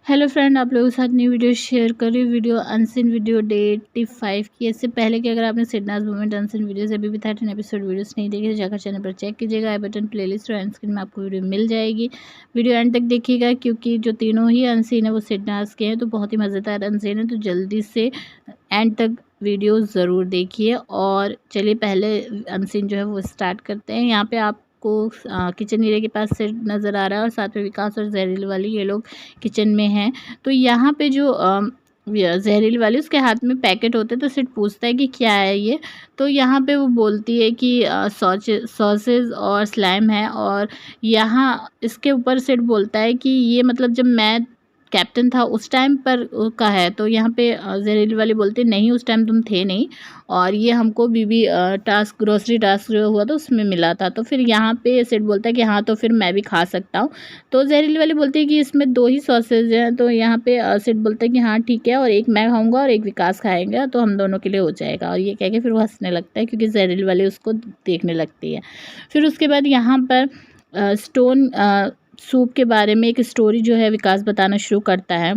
Hello friend, आप लोगों के साथ नई वीडियो शेयर कर रही हूँ। वीडियो अनसीन वीडियो डे 85 की। इससे पहले कि अगर आपने सिडनाज मूवमेंट अनसीन वीडियोस अभी भी 13 एपिसोड वीडियोस नहीं देखे तो जाकर चैनल पर चेक कीजिएगा। आई बटन प्लेलिस्ट और एंड स्क्रीन में आपको वीडियो मिल जाएगी। वीडियो एंड तक देखिएगा क्योंकि जो तीनों ही अनसीन है वो सिडनाज के हैं, तो बहुत ही मज़ेदार अनसीन है। तो जल्दी से एंड तक वीडियो ज़रूर देखिए। और चलिए पहले अनसीन जो है वो स्टार्ट करते हैं। यहाँ पे आप को किचन एरिया के पास से नज़र आ रहा है और साथ में विकास और जहरील वाली ये लोग किचन में हैं। तो यहाँ पे जो जहरीली वाली उसके हाथ में पैकेट होते हैं, तो सिड पूछता है कि क्या है ये। तो यहाँ पे वो बोलती है कि सॉसेज और स्लाइम है। और यहाँ इसके ऊपर सिड बोलता है कि ये मतलब जब मैं कैप्टन था उस टाइम पर का है। तो यहाँ पे जहरीली वाली बोलती नहीं, उस टाइम तुम थे नहीं, और ये हमको बीबी टास्क ग्रोसरी टास्क जो हुआ था उसमें मिला था। तो फिर यहाँ पे सिड बोलता है कि हाँ तो फिर मैं भी खा सकता हूँ। तो जहरीली वाली बोलती है कि इसमें 2 ही सॉसेज हैं। तो यहाँ पे सिड बोलता है कि हाँ ठीक है, और एक मैं खाऊंगा और एक विकास खाएगा, तो हम दोनों के लिए हो जाएगा। और ये कह के फिर वो हंसने लगता है क्योंकि जहरीली वाली उसको देखने लगती है। फिर उसके बाद यहाँ पर स्टोन सूप के बारे में एक स्टोरी जो है विकास बताना शुरू करता है।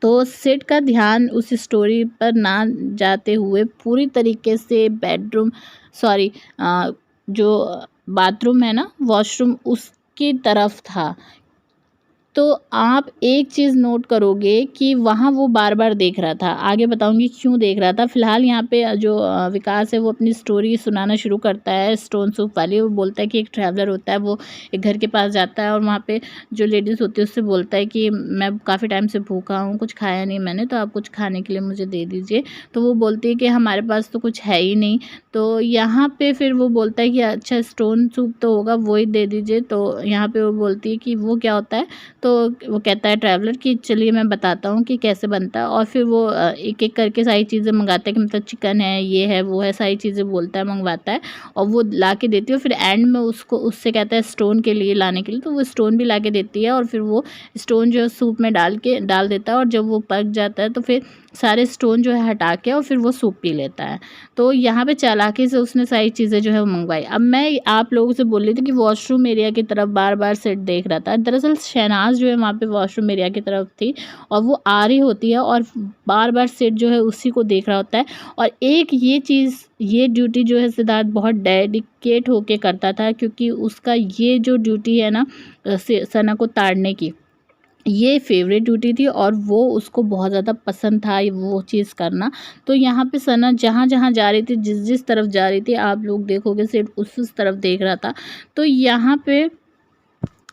तो सिड का ध्यान उस स्टोरी पर ना जाते हुए पूरी तरीके से जो बाथरूम है ना, वॉशरूम, उसकी तरफ था। तो आप एक चीज़ नोट करोगे कि वहाँ वो बार बार देख रहा था। आगे बताऊंगी क्यों देख रहा था। फिलहाल यहाँ पे जो विकास है वो अपनी स्टोरी सुनाना शुरू करता है स्टोन सूप वाली। वो बोलता है कि एक ट्रैवलर होता है, वो एक घर के पास जाता है और वहाँ पे जो लेडीज़ होती है उससे बोलता है कि मैं काफ़ी टाइम से भूखा हूँ, कुछ खाया नहीं मैंने, तो आप कुछ खाने के लिए मुझे दे दीजिए। तो वो बोलती है कि हमारे पास तो कुछ है ही नहीं। तो यहाँ पे फिर वो बोलता है कि अच्छा स्टोन सूप तो होगा, वो ही दे दीजिए। तो यहाँ पे वो बोलती है कि वो क्या होता है। तो वो कहता है ट्रैवलर कि चलिए मैं बताता हूँ कि कैसे बनता है। और फिर वो एक एक करके सारी चीज़ें मंगाता है कि मतलब चिकन है, ये है, वो है, सारी चीज़ें बोलता है, मंगवाता है और वो ला के देती है। और फिर एंड में उससे कहता है स्टोन के लिए लाने के लिए, तो वो स्टोन भी ला के देती है। और फिर वो स्टोन जो है सूप में डाल देता है, और जब वो पक जाता है तो फिर सारे स्टोन जो है हटा के और फिर वो सूप पी लेता है। तो यहाँ पे चालाकी से उसने सारी चीज़ें जो है वो मंगवाई। अब मैं आप लोगों से बोल रही थी कि वॉशरूम एरिया की तरफ बार बार सिड देख रहा था। दरअसल शहनाज जो है वहाँ पे वॉशरूम एरिया की तरफ थी और वो आ रही होती है और बार बार सिड जो है उसी को देख रहा होता है। और एक ये ड्यूटी जो है सिद्धार्थ बहुत डेडिकेट होके करता था, क्योंकि उसका ये जो ड्यूटी है ना सना को ताड़ने की, ये फेवरेट ड्यूटी थी और वो उसको बहुत ज़्यादा पसंद था वो चीज़ करना। तो यहाँ पे सना जहाँ जहाँ जा रही थी, जिस जिस तरफ जा रही थी, आप लोग देखोगे सिर्फ उस तरफ देख रहा था। तो यहाँ पे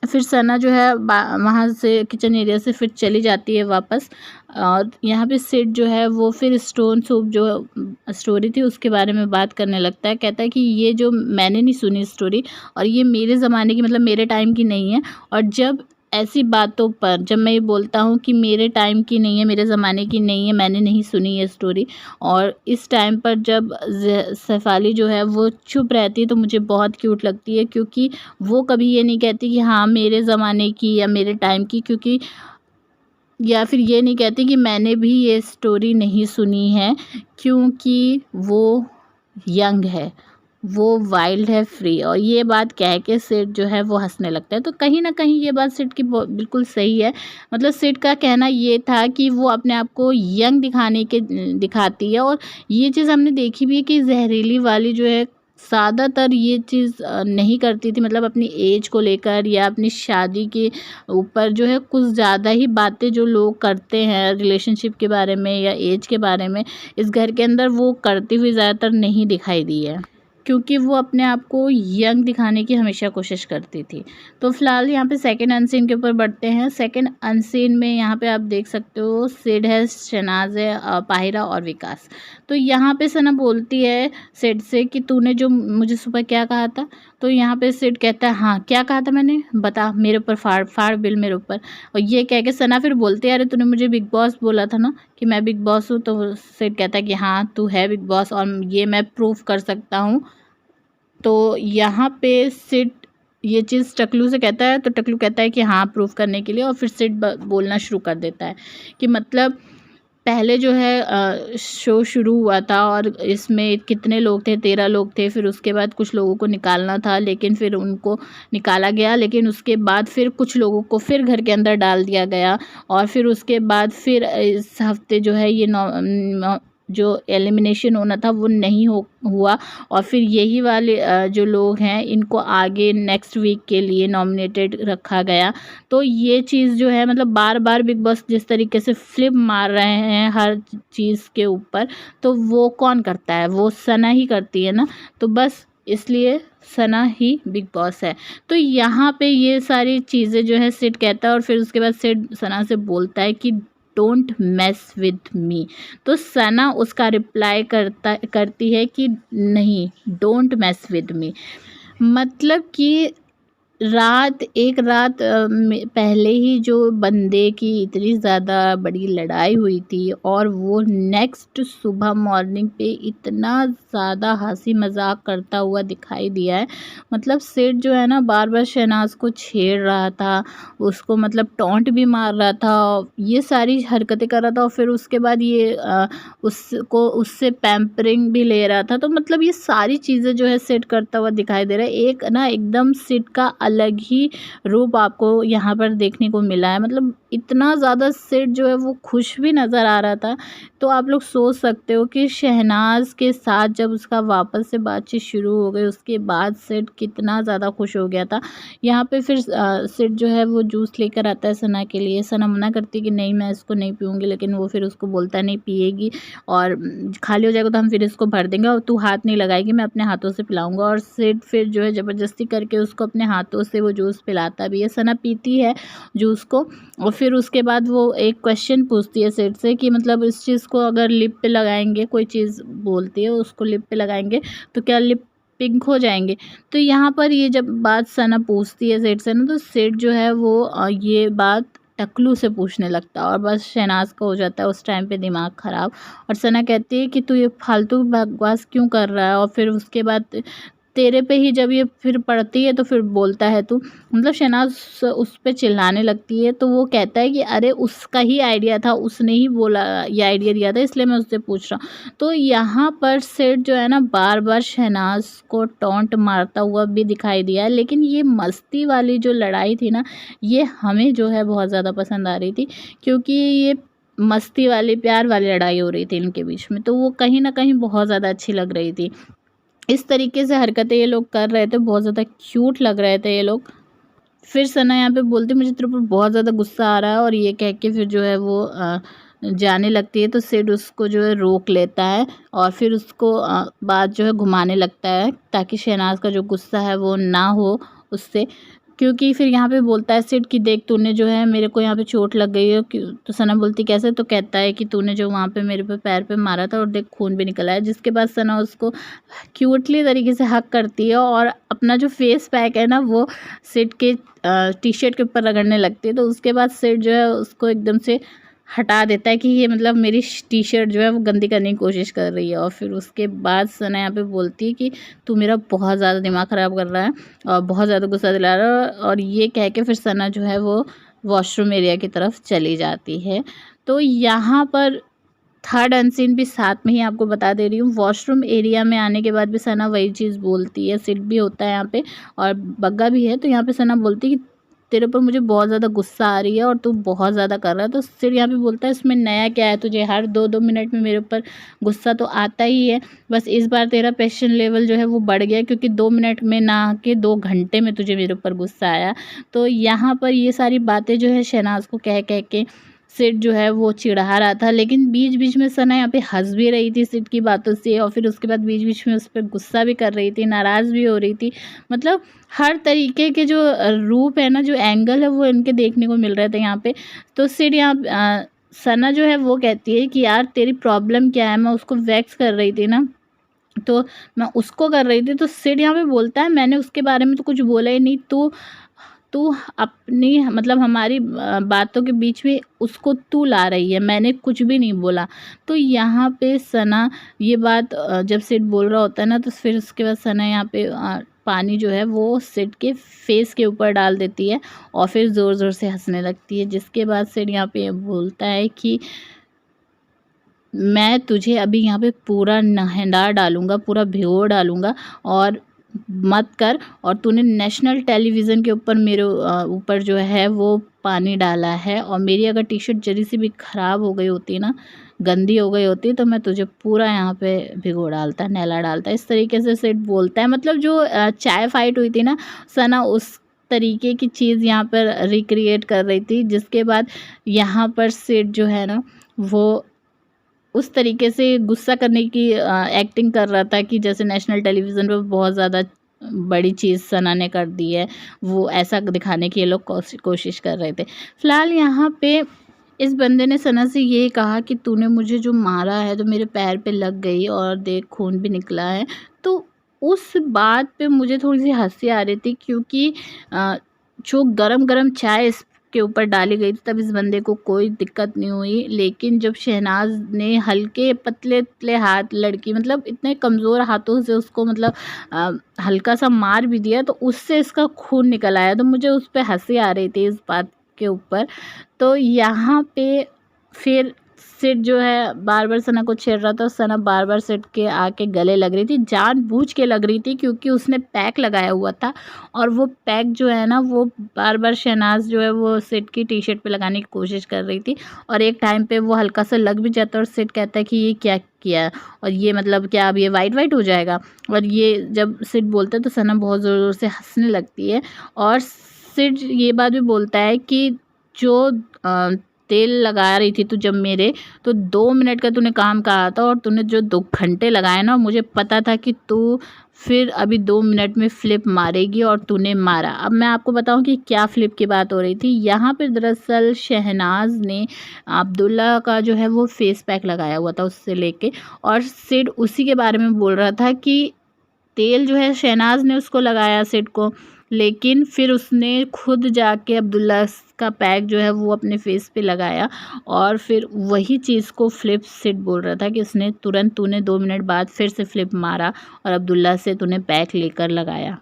फिर सना जो है वहाँ से किचन एरिया से फिर चली जाती है वापस। और यहाँ पे सिड जो है वो फिर स्टोन सूप जो स्टोरी थी उसके बारे में बात करने लगता है। कहता है कि ये जो मैंने नहीं सुनी स्टोरी, और ये मेरे ज़माने की मतलब मेरे टाइम की नहीं है। और जब ऐसी बातों पर जब मैं ये बोलता हूँ कि मेरे टाइम की नहीं है, मेरे ज़माने की नहीं है, मैंने नहीं सुनी ये स्टोरी, और इस टाइम पर जब शेफाली जो है वो चुप रहती है तो मुझे बहुत क्यूट लगती है, क्योंकि वो कभी ये नहीं कहती कि हाँ मेरे ज़माने की या मेरे टाइम की, क्योंकि या फिर ये नहीं कहती कि मैंने भी ये स्टोरी नहीं सुनी है, क्योंकि वो यंग है, वो वाइल्ड है, फ्री। और ये बात कह के सिड जो है वो हंसने लगता है। तो कहीं ना कहीं ये बात सिड की बिल्कुल सही है। मतलब सिड का कहना ये था कि वो अपने आप को यंग दिखाती है। और ये चीज़ हमने देखी भी है कि जहरीली वाली जो है ज़्यादातर ये चीज़ नहीं करती थी, मतलब अपनी एज को लेकर या अपनी शादी के ऊपर जो है कुछ ज़्यादा ही बातें जो लोग करते हैं रिलेशनशिप के बारे में या एज के बारे में, इस घर के अंदर वो करती हुई ज़्यादातर नहीं दिखाई दी है, क्योंकि वो अपने आप को यंग दिखाने की हमेशा कोशिश करती थी। तो फिलहाल यहाँ पे सेकंड अनसीन के ऊपर बढ़ते हैं। सेकंड अनसीन में यहाँ पे आप देख सकते हो सिड है, शहनाज है, पाहिरा और विकास। तो यहाँ पे सना बोलती है सिड से कि तूने जो मुझे सुबह क्या कहा था। तो यहाँ पे सिड कहता है हाँ क्या कहा था मैंने, बता, मेरे ऊपर फाड़ फाड़ बिल मेरे ऊपर। और ये कह के सना फिर बोलती है अरे तूने मुझे बिग बॉस बोला था ना कि मैं बिग बॉस हूँ। तो सिड कहता है कि हाँ तू है बिग बॉस और ये मैं प्रूफ कर सकता हूँ। तो यहाँ पे सिड ये चीज़ टकलू से कहता है, तो टकलू कहता है कि हाँ प्रूफ करने के लिए। और फिर सिड बोलना शुरू कर देता है कि मतलब पहले जो है शो शुरू हुआ था और इसमें कितने लोग थे, 13 लोग थे। फिर उसके बाद कुछ लोगों को निकालना था, लेकिन फिर उनको निकाला गया। लेकिन उसके बाद फिर कुछ लोगों को फिर घर के अंदर डाल दिया गया और फिर उसके बाद फिर इस हफ्ते जो है ये जो एलिमिनेशन होना था वो नहीं हुआ और फिर यही वाले जो लोग हैं इनको आगे नेक्स्ट वीक के लिए नॉमिनेटेड रखा गया। तो ये चीज़ जो है मतलब बार बार बिग बॉस जिस तरीके से फ्लिप मार रहे हैं हर चीज़ के ऊपर, तो वो कौन करता है? वो सना ही करती है ना। तो बस इसलिए सना ही बिग बॉस है। तो यहाँ पे ये सारी चीज़ें जो है सिड कहता है और फिर उसके बाद सिड सना से बोलता है कि डोंट मेस विद मी। तो सना उसका रिप्लाई करती है कि नहीं, डोंट मेस विद मी। मतलब कि एक रात पहले ही जो बंदे की इतनी ज़्यादा बड़ी लड़ाई हुई थी और वो नेक्स्ट सुबह मॉर्निंग पे इतना ज़्यादा हंसी मजाक करता हुआ दिखाई दिया है। मतलब सिड जो है ना बार बार शहनाज को छेड़ रहा था, उसको मतलब टॉन्ट भी मार रहा था, ये सारी हरकतें कर रहा था और फिर उसके बाद ये उसको उससे पैम्परिंग भी ले रहा था। तो मतलब ये सारी चीज़ें जो है सिड करता हुआ दिखाई दे रहा है। एक ना एकदम सिड का अलग ही रूप आपको यहाँ पर देखने को मिला है। मतलब इतना ज़्यादा सिड जो है वो खुश भी नज़र आ रहा था। तो आप लोग सोच सकते हो कि शहनाज के साथ जब उसका वापस से बातचीत शुरू हो गई उसके बाद सिड कितना ज़्यादा खुश हो गया था। यहाँ पे फिर सिड जो है वो जूस लेकर आता है सना के लिए। सना मना करती है कि नहीं मैं इसको नहीं पीऊँगी, लेकिन वो फिर उसको बोलता है नहीं पिएगी और खाली हो जाएगा तो हम फिर इसको भर देंगे और तू हाथ नहीं लगाएगी, मैं अपने हाथों से पिलाऊंगा। और सिड फिर जो है ज़बरदस्ती करके उसको अपने हाथों से वो जूस पिलाता भी है। सना पीती है जूस को और फिर उसके बाद वो एक क्वेश्चन पूछती है सिड से कि मतलब इस चीज़ को अगर लिप पे लगाएंगे, कोई चीज़ बोलती है उसको लिप पे लगाएंगे तो क्या लिप पिंक हो जाएंगे। तो यहाँ पर ये जब बात सना पूछती है सिड से ना, तो सिड जो है वो ये बात टकलू से पूछने लगता है और बस शहनाज का हो जाता है उस टाइम पे दिमाग ख़राब। और सना कहती है कि तू ये फालतू बकवास क्यों कर रहा है और फिर उसके बाद तेरे पे ही जब ये फिर पड़ती है तो फिर बोलता है तू। मतलब शहनाज उस पे चिल्लाने लगती है तो वो कहता है कि अरे उसका ही आइडिया था, उसने ही बोला, ये आइडिया दिया था इसलिए मैं उससे पूछ रहा हूँ। तो यहाँ पर सेठ जो है ना बार बार शहनाज को टॉन्ट मारता हुआ भी दिखाई दिया है। लेकिन ये मस्ती वाली जो लड़ाई थी ना, ये हमें जो है बहुत ज़्यादा पसंद आ रही थी, क्योंकि ये मस्ती वाली प्यार वाली लड़ाई हो रही थी इनके बीच में, तो वो कहीं ना कहीं बहुत ज़्यादा अच्छी लग रही थी। इस तरीके से हरकतें ये लोग कर रहे थे, बहुत ज़्यादा क्यूट लग रहे थे ये लोग। फिर सना यहाँ पे बोलती मुझे तेरे ऊपर बहुत ज़्यादा गुस्सा आ रहा है और ये कह के फिर जो है वो जाने लगती है। तो सिड उसको जो है रोक लेता है और फिर उसको बात जो है घुमाने लगता है ताकि शहनाज का जो गुस्सा है वो ना हो उससे। क्योंकि फिर यहाँ पे बोलता है सिड कि देख तूने जो है मेरे को यहाँ पे चोट लग गई है। तो सना बोलती कैसे? तो कहता है कि तूने जो वहाँ पे मेरे पे पैर पे मारा था और देख खून भी निकला है। जिसके बाद सना उसको क्यूटली तरीके से हक करती है और अपना जो फेस पैक है ना वो सिड के टी शर्ट के ऊपर रगड़ने लगती है। तो उसके बाद सिड जो है उसको एकदम से हटा देता है कि ये मतलब मेरी टी शर्ट जो है वो गंदी करने की कोशिश कर रही है। और फिर उसके बाद सना यहाँ पे बोलती है कि तू मेरा बहुत ज़्यादा दिमाग ख़राब कर रहा है और बहुत ज़्यादा गुस्सा दिला रहा है। और ये कह के फिर सना जो है वो वॉशरूम एरिया की तरफ चली जाती है। तो यहाँ पर थर्ड अनसीन भी साथ में ही आपको बता दे रही हूँ। वॉशरूम एरिया में आने के बाद भी सना वही चीज़ बोलती है। सिड भी होता है यहाँ पे और बग्गा भी है। तो यहाँ पे सना बोलती है कि तेरे ऊपर मुझे बहुत ज़्यादा गुस्सा आ रही है और तू बहुत ज़्यादा कर रहा है। तो सिड यहाँ पे बोलता है इसमें नया क्या है, तुझे हर 2-2 मिनट में मेरे ऊपर गुस्सा तो आता ही है। बस इस बार तेरा पैशन लेवल जो है वो बढ़ गया, क्योंकि 2 मिनट में ना के 2 घंटे में तुझे मेरे ऊपर गुस्सा आया। तो यहाँ पर ये सारी बातें जो है शहनाज को कह कह के सिड जो है वो चिढ़ा रहा था। लेकिन बीच बीच में सना यहाँ पे हंस भी रही थी सिड की बातों से और फिर उसके बाद बीच बीच में उस पर गुस्सा भी कर रही थी, नाराज़ भी हो रही थी। मतलब हर तरीके के जो रूप है ना, जो एंगल है वो इनके देखने को मिल रहे थे यहाँ पे। तो सिड यहाँ सना जो है वो कहती है कि यार तेरी प्रॉब्लम क्या है, मैं उसको वैक्स कर रही थी ना, तो मैं उसको कर रही थी। तो सिड यहाँ पे बोलता है मैंने उसके बारे में तो कुछ बोला ही नहीं, तू तू अपनी मतलब हमारी बातों के बीच में उसको तू ला रही है, मैंने कुछ भी नहीं बोला। तो यहाँ पे सना ये बात जब सिड बोल रहा होता है ना, तो फिर उसके बाद सना यहाँ पे पानी जो है वो सिड के फेस के ऊपर डाल देती है और फिर ज़ोर ज़ोर से हंसने लगती है। जिसके बाद सिड यहाँ पे बोलता है कि मैं तुझे अभी यहाँ पे पूरा नहला डालूँगा, पूरा भिगो डालूँगा और मत कर। और तूने नेशनल टेलीविज़न के ऊपर मेरे ऊपर जो है वो पानी डाला है, और मेरी अगर टी-शर्ट ज़री सी भी ख़राब हो गई होती ना, गंदी हो गई होती, तो मैं तुझे पूरा यहाँ पे भिगो डालता, नहला डालता। इस तरीके से सिड बोलता है। मतलब जो चाय फाइट हुई थी ना, सना उस तरीके की चीज़ यहाँ पर रिक्रिएट कर रही थी, जिसके बाद यहाँ पर सिड जो है ना वो उस तरीके से गुस्सा करने की एक्टिंग कर रहा था कि जैसे नेशनल टेलीविज़न पे बहुत ज़्यादा बड़ी चीज़ सना ने कर दी है, वो ऐसा दिखाने की ये लोग कोशिश कर रहे थे। फ़िलहाल यहाँ पे इस बंदे ने सना से ये कहा कि तूने मुझे जो मारा है तो मेरे पैर पे लग गई और देख खून भी निकला है। तो उस बात पे मुझे थोड़ी-सी हँसी आ रही थी, क्योंकि जो गरम-गरम चाय के ऊपर डाली गई थी तब इस बंदे को कोई दिक्कत नहीं हुई। लेकिन जब शहनाज ने हल्के पतले-पतले हाथ, लड़की मतलब इतने कमज़ोर हाथों से उसको मतलब हल्का सा मार भी दिया, तो उससे इसका खून निकल आया। तो मुझे उस पे हँसी आ रही थी इस बात के ऊपर। तो यहाँ पे फिर सिड जो है बार-बार सना को छेड़ रहा था, सना बार-बार सिड के आके गले लग रही थी, जानबूझ के लग रही थी, क्योंकि उसने पैक लगाया हुआ था। और वो पैक जो है ना वो बार-बार शहनाज जो है वो सिड की टी-शर्ट पे लगाने की कोशिश कर रही थी, और एक टाइम पे वो हल्का सा लग भी जाता है और सिड कहता है कि ये क्या किया, और ये मतलब क्या अब ये वाइट-वाइट हो जाएगा। और ये जब सिड बोलता है तो सना बहुत ज़ोर-ज़ोर से हँसने लगती है, और सिड ये बात भी बोलता है कि जो तेल लगा रही थी तू जब मेरे, तो 2 मिनट का तूने काम कहा था और तूने जो 2 घंटे लगाए ना, मुझे पता था कि तू फिर अभी 2 मिनट में फ्लिप मारेगी, और तूने मारा। अब मैं आपको बताऊं कि क्या फ्लिप की बात हो रही थी। यहाँ पे दरअसल शहनाज ने अब्दुल्ला का जो है वो फेस पैक लगाया हुआ था उससे लेके, और सिड उसी के बारे में बोल रहा था कि तेल जो है शहनाज ने उसको लगाया सिड को, लेकिन फिर उसने खुद जाके अब्दुल्ला का पैक जो है वो अपने फेस पे लगाया, और फिर वही चीज़ को फ्लिप सिड बोल रहा था कि उसने तुरंत तूने 2 मिनट बाद फिर से फ्लिप मारा और अब्दुल्ला से तूने पैक लेकर लगाया।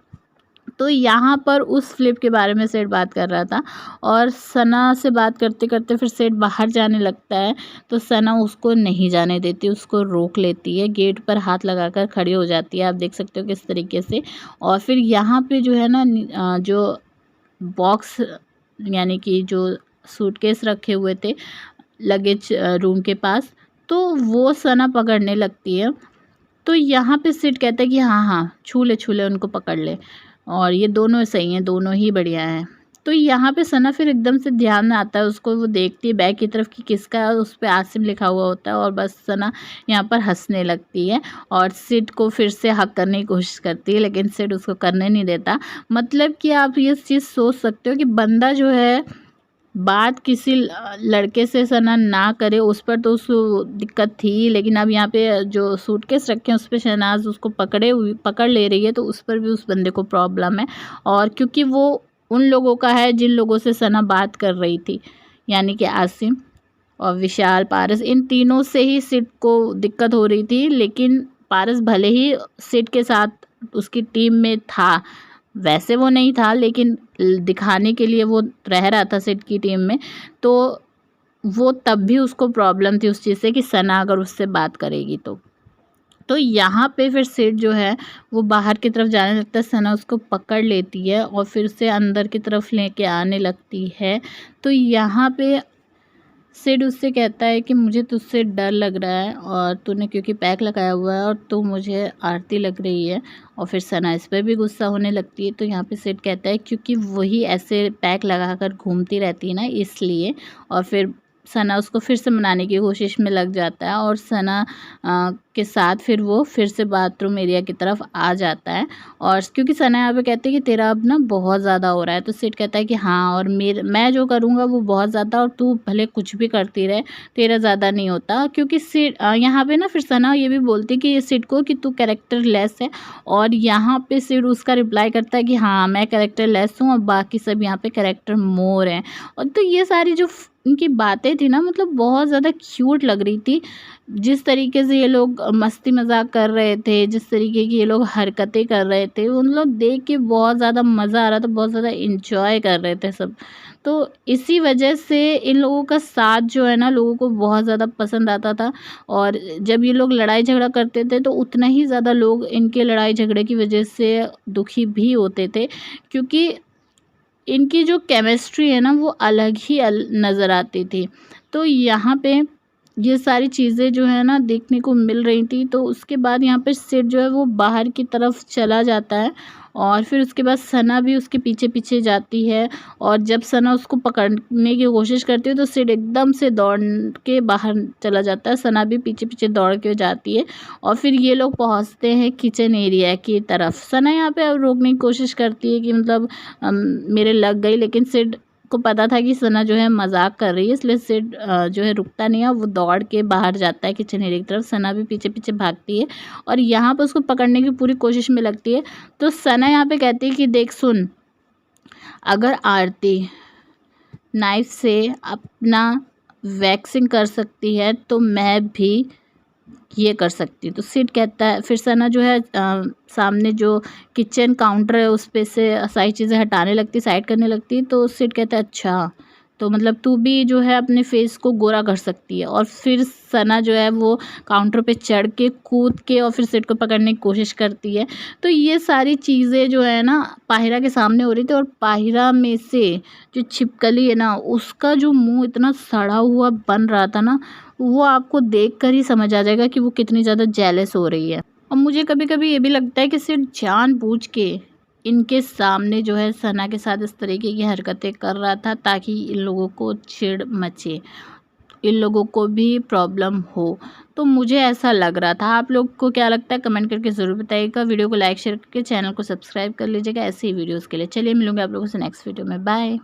तो यहाँ पर उस फ्लिप के बारे में सेठ बात कर रहा था, और सना से बात करते करते फिर सेठ बाहर जाने लगता है, तो सना उसको नहीं जाने देती, उसको रोक लेती है, गेट पर हाथ लगाकर खड़ी हो जाती है। आप देख सकते हो किस तरीके से। और फिर यहाँ पे जो है ना जो बॉक्स यानी कि जो सूटकेस रखे हुए थे लगेज रूम के पास, तो वो सना पकड़ने लगती है। तो यहाँ पे सिड कहता है कि हाँ हाँ छू ले उनको, पकड़ ले, और ये दोनों सही हैं, दोनों ही बढ़िया हैं। तो यहाँ पे सना फिर एकदम से ध्यान में आता है उसको, वो देखती है बैग की तरफ कि किसका, उस पे आसिम लिखा हुआ होता है, और बस सना यहाँ पर हंसने लगती है और सिड को फिर से हक करने की कोशिश करती है, लेकिन सिड उसको करने नहीं देता। मतलब कि आप ये चीज़ सोच सकते हो कि बंदा जो है बात किसी लड़के से सना ना करे, उस पर तो उसको दिक्कत थी, लेकिन अब यहाँ पे जो सूटकेस रखे हैं उस पे शहनाज उसको पकड़ ले रही है, तो उस पर भी उस बंदे को प्रॉब्लम है। और क्योंकि वो उन लोगों का है जिन लोगों से सना बात कर रही थी, यानी कि आसिम और विशाल, पारस, इन तीनों से ही सिड को दिक्कत हो रही थी। लेकिन पारस भले ही सिड के साथ उसकी टीम में था, वैसे वो नहीं था, लेकिन दिखाने के लिए वो रह रहा था सिड की टीम में, तो वो तब भी उसको प्रॉब्लम थी उस चीज़ से कि सना अगर उससे बात करेगी तो यहाँ पे फिर सिड जो है वो बाहर की तरफ जाने लगता है, सना उसको पकड़ लेती है और फिर उसे अंदर की तरफ लेके आने लगती है। तो यहाँ पे सिड उससे कहता है कि मुझे तुझसे डर लग रहा है, और तूने क्योंकि पैक लगाया हुआ है और तू मुझे आरती लग रही है। और फिर सना इस पर भी गुस्सा होने लगती है। तो यहाँ पे सिड कहता है क्योंकि वही ऐसे पैक लगाकर घूमती रहती है ना, इसलिए। और फिर सना उसको फिर से मनाने की कोशिश में लग जाता है, और सना के साथ फिर वो फिर से बाथरूम एरिया की तरफ आ जाता है। और क्योंकि सना यहाँ पे कहते हैं कि तेरा अब ना बहुत ज़्यादा हो रहा है, तो सिड कहता है कि हाँ, और मैं जो करूँगा वो बहुत ज़्यादा, और तू भले कुछ भी करती रहे, तेरा ज़्यादा नहीं होता। क्योंकि सिड यहाँ पे ना फिर सना ये भी बोलती है कि सिड को कि तू कैरेक्टर लेस है, और यहाँ पे सिड उसका रिप्लाई करता है कि हाँ मैं कैरेक्टर लेस हूँ और बाकी सब यहाँ पे कैरेक्टर मोर हैं। और तो ये सारी जो इनकी बातें थी ना, मतलब बहुत ज़्यादा क्यूट लग रही थी। जिस तरीके से ये लोग मस्ती मजाक कर रहे थे, जिस तरीके की ये लोग हरकतें कर रहे थे, उन लोग देख के बहुत ज़्यादा मज़ा आ रहा था, बहुत ज़्यादा इंजॉय कर रहे थे सब। तो इसी वजह से इन लोगों का साथ जो है ना लोगों को बहुत ज़्यादा पसंद आता था। और जब ये लोग लड़ाई झगड़ा करते थे तो उतना ही ज़्यादा लोग इनके लड़ाई झगड़े की वजह से दुखी भी होते थे, क्योंकि इनकी जो केमिस्ट्री है ना वो अलग ही नज़र आती थी। तो यहाँ पे ये सारी चीज़ें जो है ना देखने को मिल रही थी। तो उसके बाद यहाँ पे सिड जो है वो बाहर की तरफ चला जाता है और फिर उसके बाद सना भी उसके पीछे पीछे जाती है। और जब सना उसको पकड़ने की कोशिश करती है तो सिड एकदम से दौड़ के बाहर चला जाता है, सना भी पीछे पीछे दौड़ के जाती है। और फिर ये लोग पहुँचते हैं किचन एरिया की तरफ। सना यहाँ पे अब रोकने की कोशिश करती है कि मतलब मेरे लग गई, लेकिन सिड को पता था कि सना जो है मजाक कर रही है, इसलिए सिड जो है रुकता नहीं है, वो दौड़ के बाहर जाता है किचन एरिया की तरफ। सना भी पीछे पीछे भागती है और यहाँ पर उसको पकड़ने की पूरी कोशिश में लगती है। तो सना यहाँ पे कहती है कि देख सुन, अगर आरती नाइफ से अपना वैक्सिंग कर सकती है तो मैं भी ये कर सकती हूँ। तो सिड कहता है, फिर सना जो है सामने जो किचन काउंटर है उस पे से सारी चीज़ें हटाने लगती, साइड करने लगती। तो सिड कहता है अच्छा, तो मतलब तू भी जो है अपने फेस को गोरा कर सकती है। और फिर सना जो है वो काउंटर पे चढ़ के कूद के और फिर सिड को पकड़ने की कोशिश करती है। तो ये सारी चीज़ें जो है ना पाहिरा के सामने हो रही थी। और पाहिरा में से जो छिपकली है ना उसका जो मुंह इतना सड़ा हुआ बन रहा था ना, वो आपको देख कर ही समझ आ जाएगा कि वो कितनी ज़्यादा जेलस हो रही है। और मुझे कभी कभी ये भी लगता है कि सिर्फ जानबूझ के इनके सामने जो है सना के साथ इस तरीके की हरकतें कर रहा था ताकि इन लोगों को चिढ़ मचे, इन लोगों को भी प्रॉब्लम हो। तो मुझे ऐसा लग रहा था। आप लोग को क्या लगता है कमेंट करके ज़रूर बताइएगा। वीडियो को लाइक शेयर करके चैनल को सब्सक्राइब कर लीजिएगा ऐसे ही वीडियोज़ के लिए। चलिए मिलूंगे आप लोगों से नेक्स्ट वीडियो में। बाय।